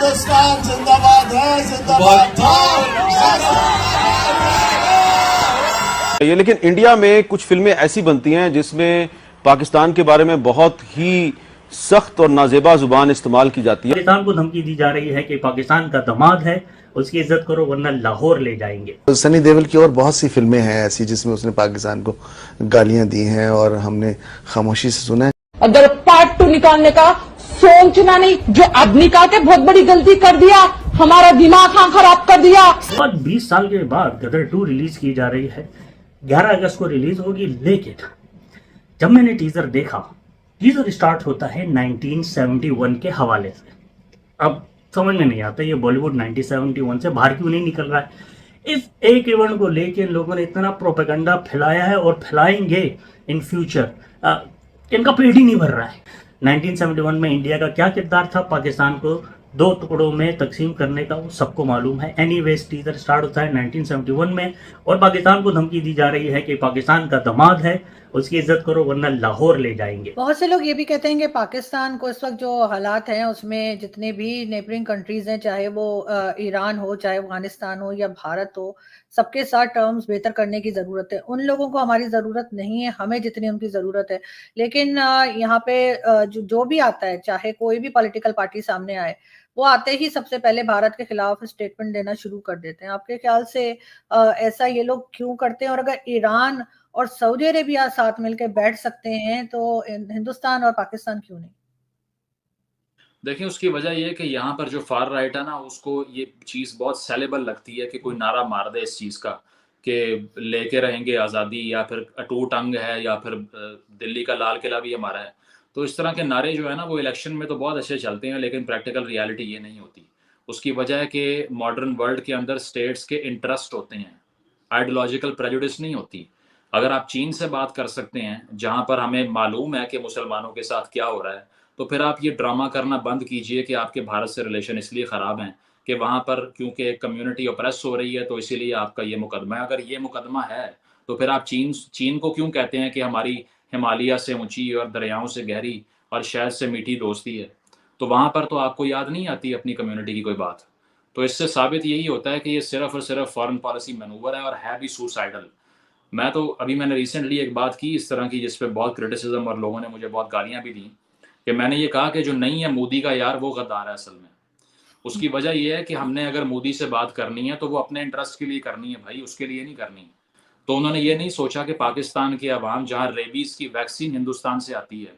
हिंदुस्तान जिंदाबाद है, जिंदाबाद ये लेकिन इंडिया में कुछ फिल्में ऐसी बनती हैं जिसमें पाकिस्तान के बारे में बहुत ही सख्त और नाजेबा जुबान इस्तेमाल की जाती है। पाकिस्तान को धमकी दी जा रही है कि पाकिस्तान का दामाद है, उसकी इज्जत करो वरना लाहौर ले जाएंगे। सनी देओल की और बहुत सी फिल्में हैं ऐसी जिसमें उसने पाकिस्तान को गालियां दी हैं और हमने खामोशी से सुना है। अगर पार्ट 2 निकालने का सोचना नहीं, जो अब निकाल के बहुत बड़ी गलती कर दिया, हमारा दिमाग खराब कर दिया। और 20 साल के बाद गदर 2 रिलीज की जा रही है, 11 अगस्त को रिलीज होगी। लेकिन जब मैंने टीजर देखा, टीजर स्टार्ट होता है 1971 के हवाले से। अब समझ में नहीं आता ये बॉलीवुड 1971 से बाहर क्यों नहीं निकल रहा है। इस एक इवेंट को लेके इन लोगों ने इतना प्रोपेगेंडा फैलाया है और फैलाएंगे इन फ्यूचर, इनका पेट ही नहीं भर रहा है। 1971 में इंडिया का क्या किरदार था पाकिस्तान को 2 टुकड़ों में तकसीम करने का, वो सबको मालूम है। एनीवेज टीजर स्टार्ट होता है 1971 में और पाकिस्तान को धमकी दी जा रही है कि पाकिस्तान का दामाद है, उसकी इज्जत करो वरना लाहौर ले जाएंगे। बहुत से लोग ये भी कहते हैं कि पाकिस्तान को इस वक्त जो हालात हैं उसमें जितने भी नेबरिंग कंट्रीज हैं, चाहे वो ईरान हो, चाहे अफगानिस्तान हो या भारत हो, सबके साथ टर्म्स बेहतर करने की ज़रूरत है। उन लोगों को हमारी ज़रूरत नहीं है, हमें जितनी उनकी ज़रूरत है। लेकिन यहाँ पे जो भी आता है, चाहे कोई भी पॉलिटिकल पार्टी सामने आए, वो आते ही सबसे पहले भारत के खिलाफ स्टेटमेंट देना शुरू कर देते हैं। आपके ख्याल से ऐसा ये लोग क्यों करते हैं? और अगर ईरान और सऊदी अरेबिया साथ मिलकर बैठ सकते हैं तो हिंदुस्तान और पाकिस्तान क्यों नहीं? देखिए, उसकी वजह ये है कि यहाँ पर जो फार राइट है ना, उसको ये चीज़ बहुत सेलेबल लगती है कि कोई नारा मार दे इस चीज़ का कि लेके रहेंगे आज़ादी, या फिर अटूट अंग है, या फिर दिल्ली का लाल किला भी हमारा है। तो इस तरह के नारे जो है ना, वो इलेक्शन में तो बहुत अच्छे चलते हैं, लेकिन प्रैक्टिकल रियलिटी ये नहीं होती। उसकी वजह है कि मॉडर्न वर्ल्ड के अंदर स्टेट्स के इंटरेस्ट होते हैं, आइडियोलॉजिकल प्रेजुडिस नहीं होती। अगर आप चीन से बात कर सकते हैं, जहाँ पर हमें मालूम है कि मुसलमानों के साथ क्या हो रहा है, तो फिर आप ये ड्रामा करना बंद कीजिए कि आपके भारत से रिलेशन इसलिए ख़राब हैं कि वहाँ पर क्योंकि कम्युनिटी ऑप्रेस हो रही है, तो इसीलिए आपका ये मुकदमा है। अगर ये मुकदमा है, तो फिर आप चीन को क्यों कहते हैं कि हमारी हिमालय से ऊंची और दरियाओं से गहरी और शहद से मीठी दोस्ती है? तो वहाँ पर तो आपको याद नहीं आती अपनी कम्युनिटी की कोई बात। तो इससे साबित यही होता है कि ये सिर्फ और सिर्फ फॉरेन पॉलिसी मैनूवर है और है भी सुसाइडल। मैंने रिसेंटली एक बात की इस तरह की, जिस पे बहुत क्रिटिसिज्म और लोगों ने मुझे बहुत गालियां भी दी, कि मैंने ये कहा कि जो नहीं है मोदी का यार, वो गद्दार है असल में। उसकी वजह ये है कि हमने अगर मोदी से बात करनी है तो वो अपने इंटरेस्ट के लिए करनी है भाई, उसके लिए नहीं करनी। तो उन्होंने ये नहीं सोचा कि पाकिस्तान की आवाम, जहाँ रेबीज की वैक्सीन हिंदुस्तान से आती है,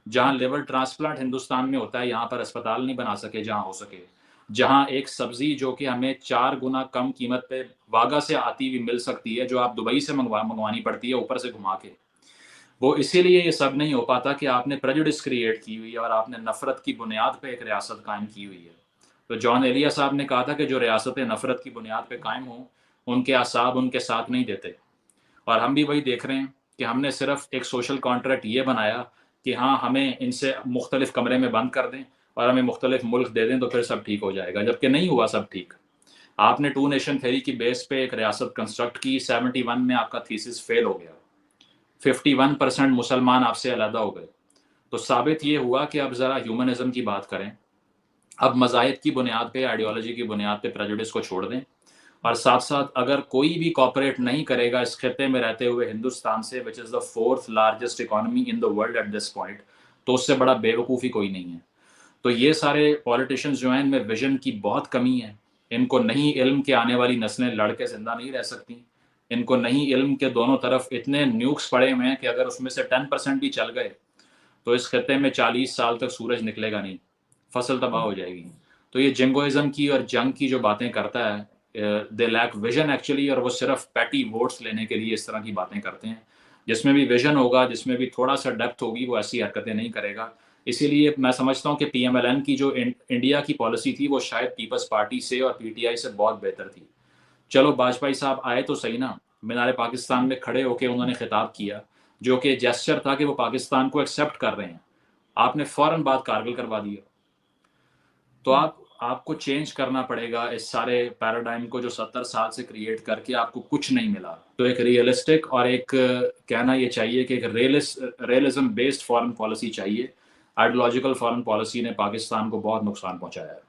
जहाँ लिवर ट्रांसप्लांट हिंदुस्तान में होता है, यहाँ पर अस्पताल नहीं बना सके जहाँ हो सके, जहाँ एक सब्जी जो कि हमें 4 गुना कम कीमत पे वागा से आती हुई मिल सकती है, जो आप दुबई से मंगवानी पड़ती है ऊपर से घुमा के, वो इसीलिए ये सब नहीं हो पाता कि आपने प्रेजुडिस क्रिएट की हुई है और आपने नफरत की बुनियाद पे एक रियासत कायम की हुई है। तो जॉन एलिया साहब ने कहा था कि जो रियासतें नफरत की बुनियाद पे कायम हों, उनके असाब उनके साथ नहीं देते। और हम भी वही देख रहे हैं कि हमने सिर्फ एक सोशल कॉन्ट्रैक्ट ये बनाया कि हाँ, हमें इनसे मुख्तलिफ कमरे में बंद कर दें और हमें मुख्तलिफ मुल्क दे दें तो फिर सब ठीक हो जाएगा, जबकि नहीं हुआ सब ठीक। आपने 2 नेशन थ्योरी की बेस पे एक रियासत कंस्ट्रक्ट की, 71 में आपका थीसिस फेल हो गया, 51% मुसलमान आपसे अलहदा हो गए। तो साबित ये हुआ कि अब ज़रा ह्यूमनिज्म की बात करें, अब मज़ाहिब की बुनियाद पे, आइडियोलॉजी की बुनियाद पे प्रेजुडिस को छोड़ दें, और साथ साथ अगर कोई भी कॉपरेट नहीं करेगा इस खत्ते में रहते हुए हिंदुस्तान से, which is the 4th largest economy in the world at this point, तो उससे बड़ा बेवकूफ़ी कोई नहीं है। तो ये सारे पॉलिटिशियंस जो हैं, इनमें विजन की बहुत कमी है। इनको नहीं इल्म के आने वाली नस्लें लड़ के जिंदा नहीं रह सकती। इनको नहीं इल्म के दोनों तरफ इतने न्यूक्स पड़े हुए हैं कि अगर उसमें से 10% भी चल गए तो इस खत्ते में 40 साल तक सूरज निकलेगा नहीं, फसल तबाह हो जाएगी। तो ये जिंगोइज्म की और जंग की जो बातें करता है, दे लैक विजन एक्चुअली, और वो सिर्फ पैटी वोट्स लेने के लिए इस तरह की बातें करते हैं। जिसमें भी विजन होगा, जिसमें भी थोड़ा सा डेप्थ होगी, वो ऐसी हरकतें नहीं करेगा। इसीलिए मैं समझता हूँ कि PMLN की जो इंडिया की पॉलिसी थी, वो शायद पीपल्स पार्टी से और PTI से बहुत बेहतर थी। चलो वाजपेयी साहब आए तो सही ना, मीनार पाकिस्तान में खड़े होकर उन्होंने खिताब किया, जो कि जेस्चर था कि वो पाकिस्तान को एक्सेप्ट कर रहे हैं। आपने फौरन बात कारगिल करवा दिया। तो आपको चेंज करना पड़ेगा इस सारे पैराडाइम को, जो 70 साल से क्रिएट करके आपको कुछ नहीं मिला। तो एक रियलिस्टिक और एक कहना ये चाहिए कि एक रियलिज्म बेस्ड फॉरेन पॉलिसी चाहिए। आइडियोलॉजिकल फॉरेन पॉलिसी ने पाकिस्तान को बहुत नुकसान पहुंचाया है।